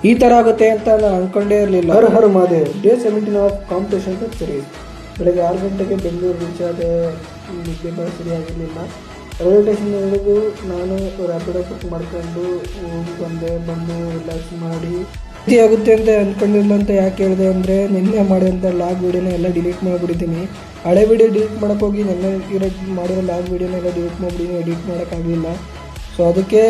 ಈ ಥರ ಆಗುತ್ತೆ ಅಂತ ನಾನು ಅಂದ್ಕೊಂಡೇ ಇರಲಿಲ್ಲ. Har Mahadev day 17 of competition series. ಬೆಳಗ್ಗೆ 6 ಗಂಟೆಗೆ ಬೆಂಗಳೂರು ರೀಚ್ ಆದ. ನಿದ್ದೆ ಕೂಡ ಸರಿಯಾಗಿರಲಿಲ್ಲ. ರೈಲ್ವೆ ಸ್ಟೇಷನ್ ಇಳಿದು ನಾನು ರ್ಯಾಪಿಡೋ ಬುಕ್ ಮಾಡ್ಕೊಂಡು ಬಂದು ರಿಲ್ಯಾಕ್ಸ್ ಮಾಡಿ ಆಗುತ್ತೆ ಅಂತ ಅಂದ್ಕೊಂಡಿಲ್ಲ. ಅಂತ ಯಾಕೆ ಹೇಳಿದೆ ಅಂದರೆ ನಿನ್ನೆ ಮಾಡಿರೋಂಥ ಲಾಗ್ ವೀಡಿಯೋನ ಎಲ್ಲ ಡಿಲೀಟ್ ಮಾಡಿಬಿಟ್ಟಿದ್ದೀನಿ. ಹಳೆ ವೀಡಿಯೋ ಡಿಲೀಟ್ ಮಾಡೋಕ್ಕೋಗಿ ನೆನ್ನೆ ಮಾಡಿರೋ ಲಾಗ್ ವೀಡಿಯೋನ ಎಲ್ಲ ಡಿಲೀಟ್ ಮಾಡಿಬಿಟ್ಟಿದ್ದೀನಿ. ಎಡಿಟ್ ಮಾಡೋಕ್ಕಾಗಲಿಲ್ಲ. ಸೊ ಅದಕ್ಕೆ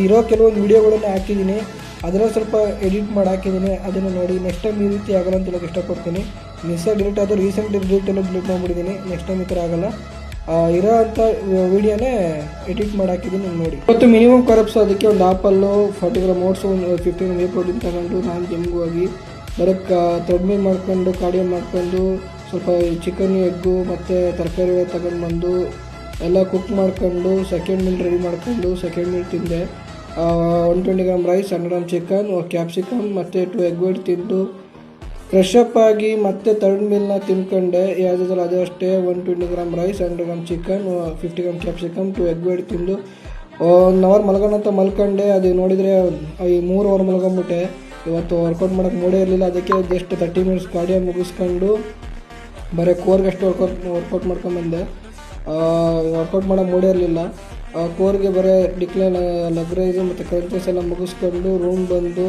ಇರೋ ಕೆಲವೊಂದು ವೀಡಿಯೋಗಳನ್ನು ಹಾಕಿದ್ದೀನಿ. ಅದನ್ನು ಸ್ವಲ್ಪ ಎಡಿಟ್ ಮಾಡಿ ಹಾಕಿದ್ದೀನಿ. ಅದನ್ನು ನೋಡಿ ನೆಕ್ಸ್ಟ್ ಟೈಮ್ ಈ ರೀತಿ ಆಗಲ್ಲ ಅಂತ ಹೇಳೋಕ್ಕೆ ಇಷ್ಟಪಡ್ತೀನಿ. ಡಿಲೀಟ್ ಆದರೂ ರೀಸೆಂಟ್ ಡಿಲೀಟ್ ಎಲ್ಲ ಡಿಲೀಟ್ ಮಾಡಿಬಿಟ್ಟಿದ್ದೀನಿ. ನೆಕ್ಸ್ಟ್ ಟೈಮ್ ಈ ಥರ ಆಗಲ್ಲ. ಇರೋ ಅಂಥ ವೀಡಿಯೋನೇ ಎಡಿಟ್ ಮಾಡಿ ಹಾಕಿದ್ದೀನಿ ನೋಡಿ. ಇವತ್ತು ಮಿನಿಮಮ್ ಕರಪ್ಸ್. ಅದಕ್ಕೆ ಒಂದು ಆಪಲ್ಲು 40 ಗ್ರಾಮ್ ಓಟ್ಸು, ಒಂದು 15 ವೇ ಪ್ರೋಟೀನ್ ತಗೊಂಡು ನಾನು ಜಿಮ್ಗೆ ಹೋಗಿ ಬರೋಕ್ಕೆ ಥ್ರೆಡ್ಮಿಲ್ ಮಾಡ್ಕೊಂಡು ಕಾರ್ಡಿಯೋ ಮಾಡ್ಕೊಂಡು ಸ್ವಲ್ಪ ಚಿಕನ್ ಎಗ್ಗು ಮತ್ತು ತರಕಾರಿ ತಗೊಂಡು ಬಂದು ಎಲ್ಲ ಕುಕ್ ಮಾಡ್ಕೊಂಡು ಸೆಕೆಂಡ್ ಮೀಲ್ ರೆಡಿ ಮಾಡ್ಕೊಂಡು ಸೆಕೆಂಡ್ ಮೀಲ್ ತಿಂದೆ. 120 gram rice, 100 gram chicken, capsicum ಮತ್ತು 2 ಎಗ್ ವೈಟ್ ತಿಂದು ಫ್ರೆಶ್ ಅಪ್ ಆಗಿ ಮತ್ತೆ ಥರ್ಡ್ ಮೀಲ್ನ ತಿನ್ಕೊಂಡೆ. ಯಾವುದಾದ್ರೂ ಅದು ಅಷ್ಟೇ 120 gram rice, 100 gram chicken, 50 gram capsicum, 2 egg white ತಿಂದು 1 ಅವರ್ ಮಲ್ಗೋಣಂತ ಮಲ್ಕೊಂಡೆ. ಅದು ನೋಡಿದರೆ ಈ 3 ಅವರ್ ಮಲ್ಕೊಂಬಿಟ್ಟೆ. ಇವತ್ತು ವರ್ಕೌಟ್ ಮಾಡೋಕ್ಕೆ ಮೂಡೇ ಇರಲಿಲ್ಲ. ಅದಕ್ಕೆ ಜಸ್ಟ್ 30 ಮಿನಿಟ್ಸ್ ಕಾರ್ಡಿಯೋ ಮುಗಿಸ್ಕೊಂಡು ಬರೀ ಕೋರ್ಗಷ್ಟು ವರ್ಕೌಟ್ ಮಾಡ್ಕೊಂಬಂದೆ. ವರ್ಕೌಟ್ ಮಾಡೋಕ್ಕೆ ಮೂಡೇ ಇರಲಿಲ್ಲ. ಕೋರ್ಗೆ ಬರೀ ಡಿಕ್ಲೈನ್, ಲೆಗ್ ರೈಸು ಮತ್ತು ಕ್ರಂಚಸ್ ಎಲ್ಲ ಮುಗಿಸ್ಕೊಂಡು ರೂಮ್ ಬಂದು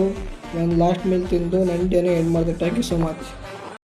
ನಾನು ಲಾಸ್ಟ್ ಮೀಲ್ ತಿಂದು ನನ್ನ ಡೇನೇ ಎಂಡ್ ಮಾಡಿದೆ. Thank you so much.